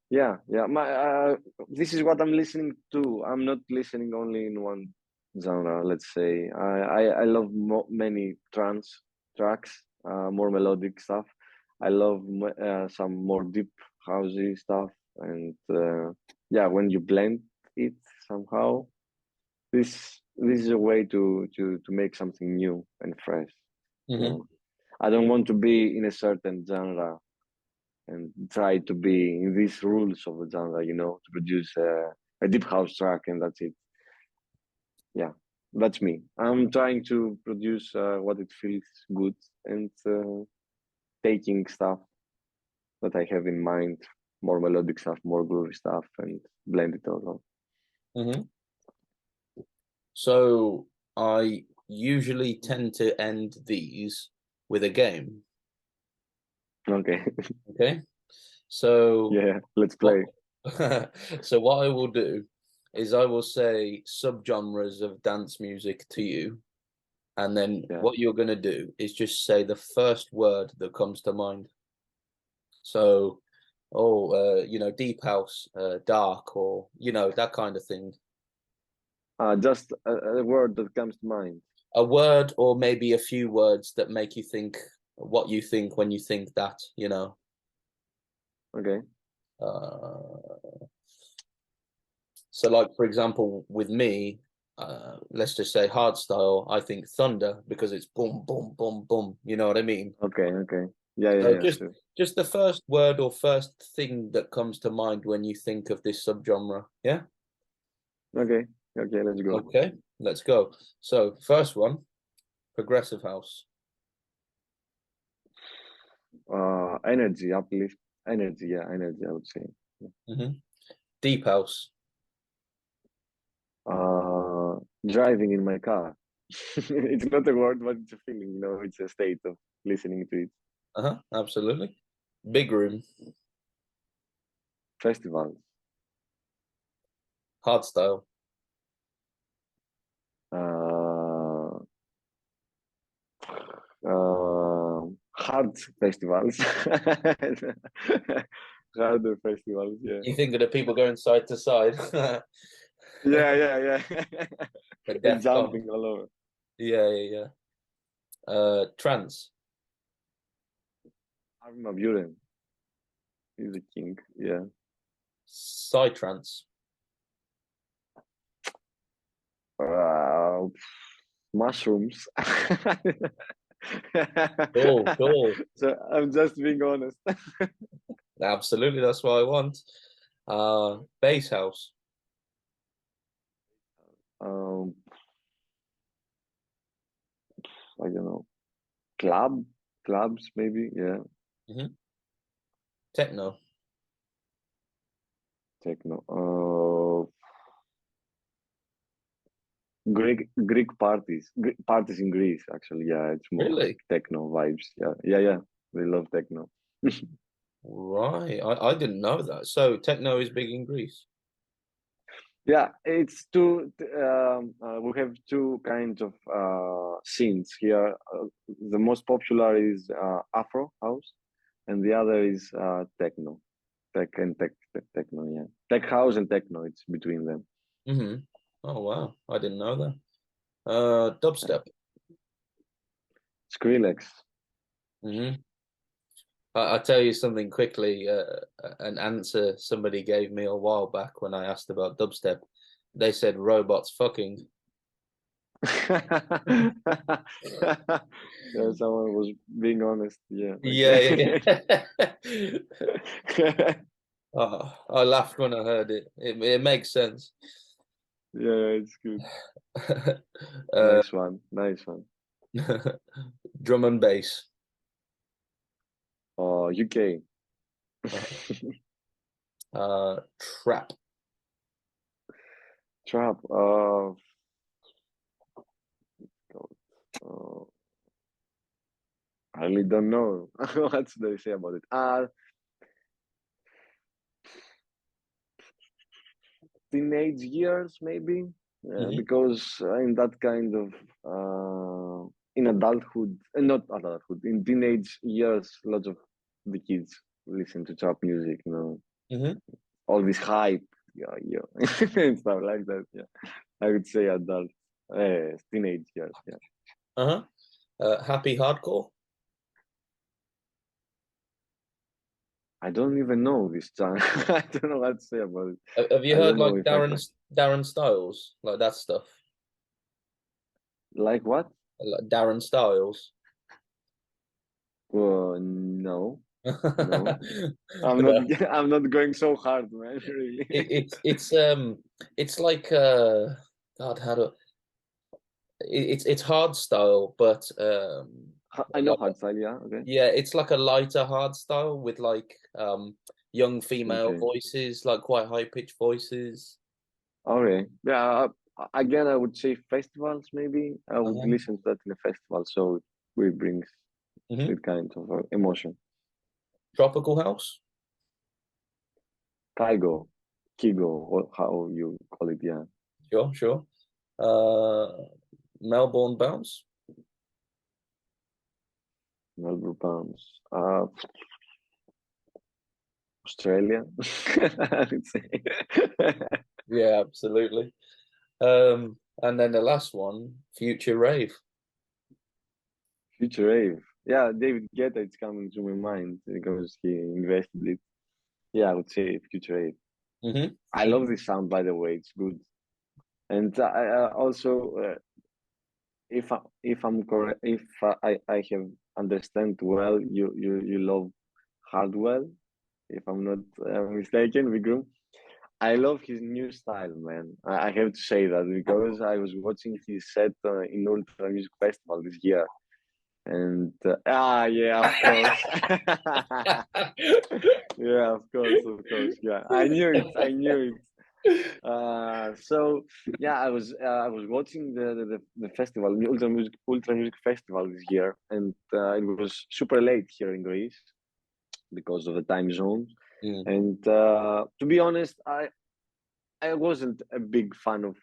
S2: Yeah. This is what I'm listening to. I'm not listening only in one genre. Let's say I love many trance tracks, more melodic stuff. I love some more deep housey stuff, and yeah, when you blend it somehow, this is a way to make something new and fresh.
S1: Hmm.
S2: I don't want to be in a certain genre and try to be in these rules of the genre, to produce a deep house track, and that's it. Yeah, that's me. I'm trying to produce what it feels good, and taking stuff that I have in mind, more melodic stuff, more groovy stuff, and blend it all.
S1: Mm-hmm. So I usually tend to end these with a game.
S2: Okay.
S1: Okay. So
S2: Yeah, let's
S1: what
S2: play.
S1: so what I will do is I will say subgenres of dance music to you, and then
S2: Yeah.
S1: what you're gonna do is just say the first word that comes to mind. So, deep house, dark, or that kind of thing.
S2: Just a word that comes to mind.
S1: A word or maybe a few words that make you think what you think when you think that.
S2: Okay.
S1: Uh, so, like for example, with me, let's just say hardstyle. I think thunder because it's boom, boom, boom, boom. You know what I mean?
S2: Okay. Okay. Yeah. Yeah.
S1: So
S2: Yeah.
S1: just
S2: Sure.
S1: just the first word or first thing that comes to mind when you think of this subgenre. Yeah.
S2: Okay. Okay. Let's go.
S1: Okay, let's go. So first one, progressive house.
S2: Energy, uplift, energy. Yeah, energy. I would say.
S1: Hmm. Deep house.
S2: Uh, Driving in my car. It's not a word, but it's a feeling. It's a state of listening to it.
S1: Uh-huh, absolutely. Big room.
S2: Festivals.
S1: Hardstyle.
S2: Uh, Hard festivals. Harder festivals. Yeah.
S1: You think of the people going side to side.
S2: Yeah. Yeah. Yeah.
S1: The
S2: And
S1: death con.
S2: jumping all over.
S1: Yeah, yeah, yeah. Trance.
S2: Armin van Buuren. He's the king. Yeah.
S1: Psytrance.
S2: Uh, Mushrooms.
S1: Cool.
S2: So I'm just being honest.
S1: Absolutely, that's what I want. Bass house.
S2: Um, I don't know. Clubs maybe. Yeah,
S1: Hmm. Techno.
S2: techno. Greek parties in Greece. Actually, yeah, it's more
S1: Really?
S2: techno vibes. Yeah, yeah, yeah. They love techno.
S1: Right. I didn't know that. So techno is big in Greece.
S2: Yeah, it's two. We have two kinds of scenes here. The most popular is Afro house, and the other is techno, techno. Yeah, tech house and techno. It's between them.
S1: Hmm. Oh wow, I didn't know that. Dubstep.
S2: Skrillex.
S1: Hmm. I'll tell you something quickly. An answer somebody gave me a while back when I asked about dubstep. They said robots fucking.
S2: Yeah, someone was being honest. Yeah.
S1: Yeah,
S2: Okay.
S1: yeah, yeah. Oh, I laughed when I heard it. It makes sense.
S2: Yeah, it's good.
S1: uh,
S2: Nice one. Nice one.
S1: drum and bass.
S2: UK.
S1: Trap.
S2: Trap. Uh, I really don't know. What should I say about it? Teenage years, maybe.
S1: Hmm.
S2: Because in that kind of in adulthood, not adulthood, in teenage years, lots of the kids listen to trap music.
S1: Hmm.
S2: All this hype, yeah, yeah, and stuff like that. Yeah, I would say adult, teenage years. Yeah.
S1: Uh-huh. Happy hardcore.
S2: I don't even know this genre. I don't know what to say about it.
S1: Have you
S2: I
S1: heard
S2: don't know
S1: like
S2: if I can.
S1: Darren Styles, like that stuff?
S2: Like what?
S1: Like Darren Styles.
S2: No. You know, I'm not
S1: Yeah.
S2: I'm not going so hard, man. Really.
S1: It's like God, how do it's hard style, but
S2: I know
S1: like
S2: hardstyle, yeah. Okay.
S1: yeah, it's like a lighter hard style with like young female
S2: Okay.
S1: voices, like quite high pitched voices.
S2: Okay. Yeah. Again, I would say festivals. Maybe I would
S1: Uh-huh.
S2: listen to that in a festival, so it brings
S1: Hmm.
S2: that kind of emotion.
S1: Tropical house,
S2: Kaigo, Kigo, or how you call it, yeah.
S1: sure, sure. Uh, Melbourne bounce,
S2: Melbourne pounds. Australia, I would say.
S1: yeah, absolutely. And then the last one, future rave.
S2: Future Rave. Yeah, David Guetta, it's coming to my mind because he invested it. Yeah, I would say Future Rave.
S1: Hmm.
S2: I love this sound, by the way. It's good. And I also, if I'm correct, if I have understand well, you love Hardwell. If I'm not mistaken, Vigrum. I love his new style, man. I have to say that because I was watching his set in Ultra Music Festival this year, and yeah, of course, yeah, of course, yeah. I knew it. So yeah, I was watching the festival, the Ultra Music Festival this year, and it was super late here in Greece because of the time zone.
S1: Mm,
S2: And to be honest, I wasn't a big fan of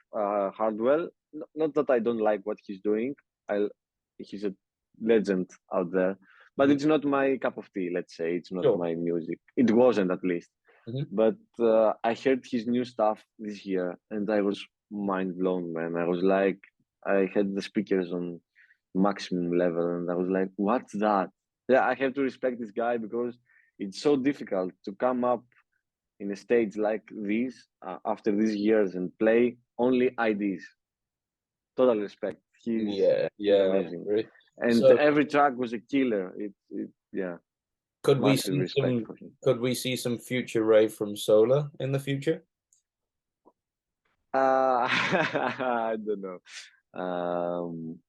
S2: Hardwell. Not that I don't like what he's doing. I He's a legend out there, but
S1: mhm.
S2: it's not my cup of tea. Let's say it's not
S1: Sure.
S2: my music. It wasn't at least.
S1: Hmm.
S2: But I heard his new stuff this year, and I was mind blown, man. I was like, I had the speakers on maximum level, and I was like, what's that? Yeah, I have to respect this guy because it's so difficult to come up in a stage like this after these years and play only IDs. Total respect.
S1: Yeah,
S2: He's
S1: yeah, I
S2: amazing,
S1: agree.
S2: and
S1: So
S2: every track was a killer. Yeah,
S1: could we
S2: massive
S1: see
S2: respect
S1: some
S2: for him.
S1: future rave from Solar in the future?
S2: I don't know.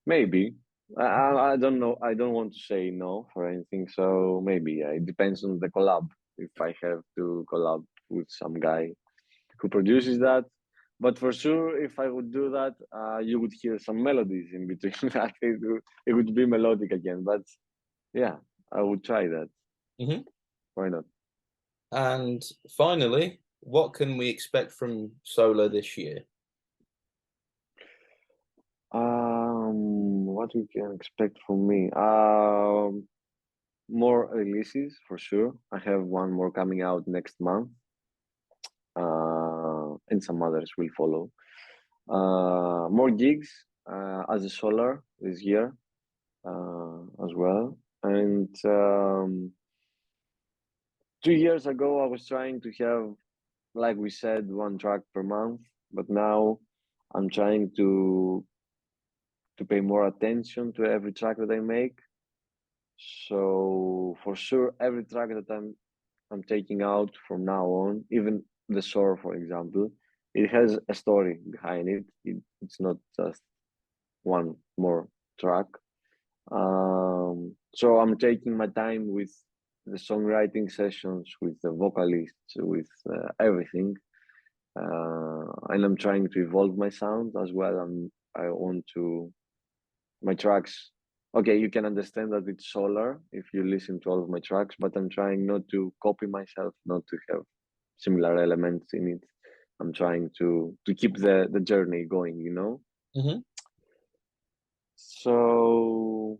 S2: Maybe. I don't know. I don't want to say no for anything. So maybe it depends on the collab. If I have to collab with some guy who produces that. But for sure, if I would do that, you would hear some melodies in between that. It would be melodic again. But yeah, I would try that.
S1: Hmm.
S2: Why not?
S1: And finally, what can we expect from Solar this year?
S2: What we can expect from me? More releases for sure. I have one more coming out next month, and some others will follow. More gigs as a Solar this year as well. And 2 years ago, I was trying to have, like we said, one track per month, but now I'm trying to pay more attention to every track that I make. So for sure, every track that I'm taking out from now on, even the Solr, for example, it has a story behind it. It's not just one more track. So I'm taking my time with the songwriting sessions, with the vocalists, with everything, and I'm trying to evolve my sound as well. I want to my tracks. Okay, you can understand that it's Solar if you listen to all of my tracks, but I'm trying not to copy myself, not to have similar elements in it. I'm trying to keep the journey going, you know.
S1: Hmm.
S2: So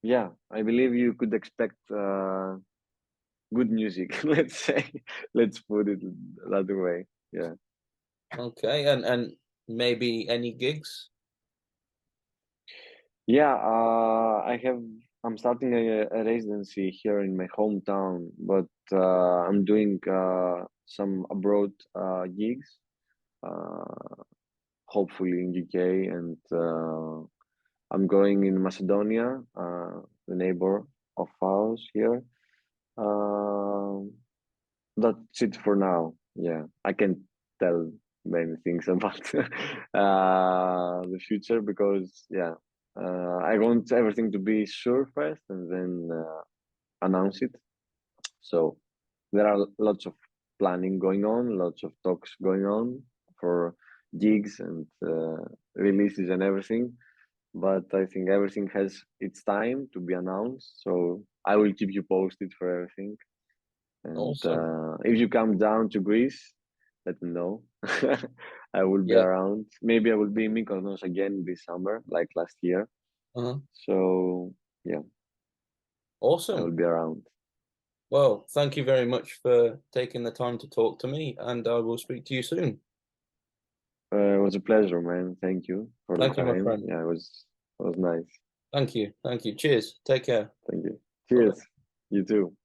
S2: yeah, I believe you could expect good music. Let's say, let's put it that way. Yeah.
S1: Okay, and maybe any gigs?
S2: Yeah, I'm starting a residency here in my hometown, but I'm doing some abroad gigs, uh, hopefully in UK, and I'm going in Macedonia, the neighbor of ours here, Um, that's it for now. Yeah, I can't tell many things about the future because yeah, I want everything to be sure first and then announce it. So there are lots of planning going on, lots of talks going on for gigs and releases and everything. But I think everything has its time to be announced. So I will keep you posted for everything. And
S1: Awesome.
S2: if you come down to Greece, let me know. I will be
S1: Yeah.
S2: around. Maybe I will be in Mykonos again this summer, like last year.
S1: Uh-huh.
S2: So yeah, I will
S1: Awesome.
S2: be around.
S1: Well, thank you very much for taking the time to talk to me, and I will speak to you soon.
S2: It was a pleasure, man. Thank you for the
S1: Thank you, my
S2: time.
S1: friend.
S2: Yeah, it was nice.
S1: Thank you. Thank you. Cheers. Take care.
S2: Thank you.
S1: Bye.
S2: Cheers. You too.